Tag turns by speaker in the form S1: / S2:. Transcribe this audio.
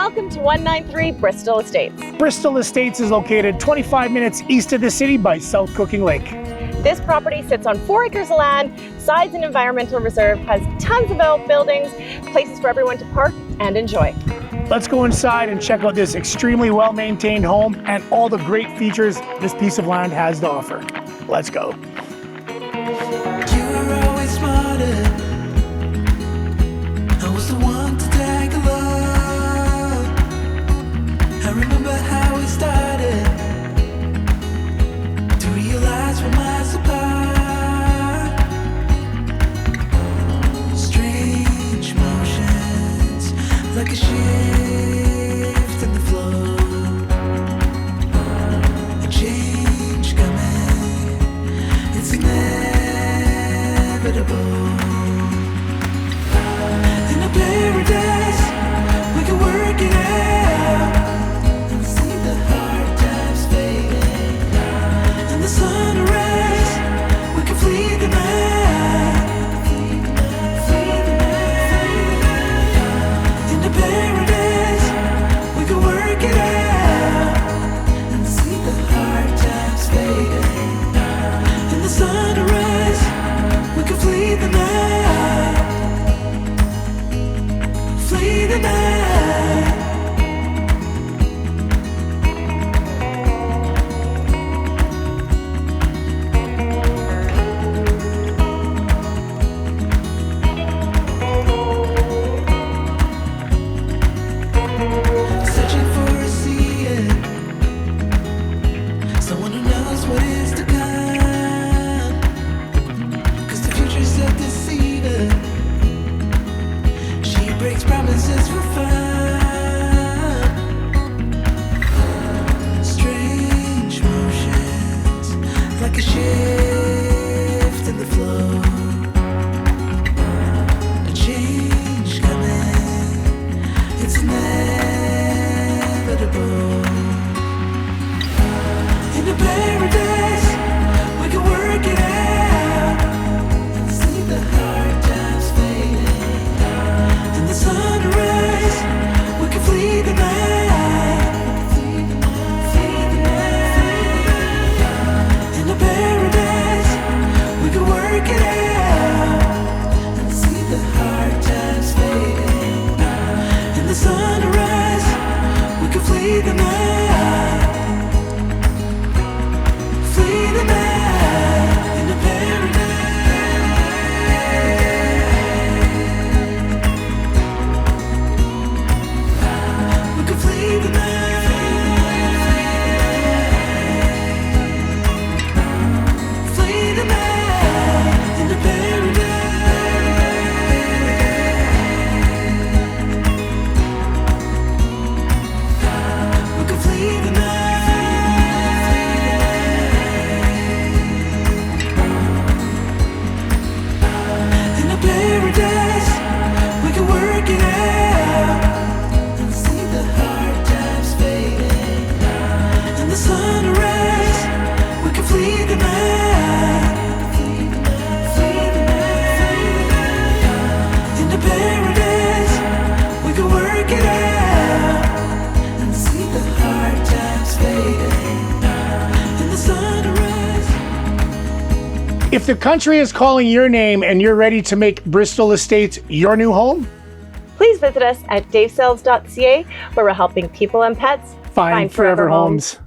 S1: Welcome to 193 Bristol Estates.
S2: Bristol Estates is located 25 minutes east of the city by South Cooking Lake.
S1: This property sits on 4 acres of land, sides an environmental reserve, has tons of outbuildings, places for everyone to park and enjoy.
S2: Let's go inside and check out this extremely well-maintained home and all the great features this piece of land has to offer. Let's go.
S3: You were always smarter. I was the one to tag along. I remember how we started to realize we're miles apart. Strange motions, like a shift in the flow. A change coming, it's inevitable. In a paradise, we can work it out and see the hard times fading. In the sunrise, we can flee the night. In a paradise, we can work it out and see the hard times fading. In the sunrise, we can flee the night. Flee the night. Searching for a seeing, someone who knows what is to come. 'Cause the future's so deceiving. She breaks promises for fun. Strange motions, like a shift in the flow. A change coming, it's inevitable. In a paradise, we can work it out and see the hard times fading. In the sunrise, we can flee the night. Flee the night. In a paradise, we can work it out and see the hard times fading. In the sunrise, we can flee the night. Flee the night. In a paradise, we can flee the night. Flee the night. In a paradise, we can flee the night. In a paradise, we can work it out and see the hard times fading. In the sunrise, we can flee the night. Flee the night. In a paradise, we can work it out and see the hard times fading. In the sunrise.
S2: If the country is calling your name and you're ready to make Bristol Estates your new home,
S1: Please visit us at davesales.ca, where we're helping people and pets
S2: find forever homes.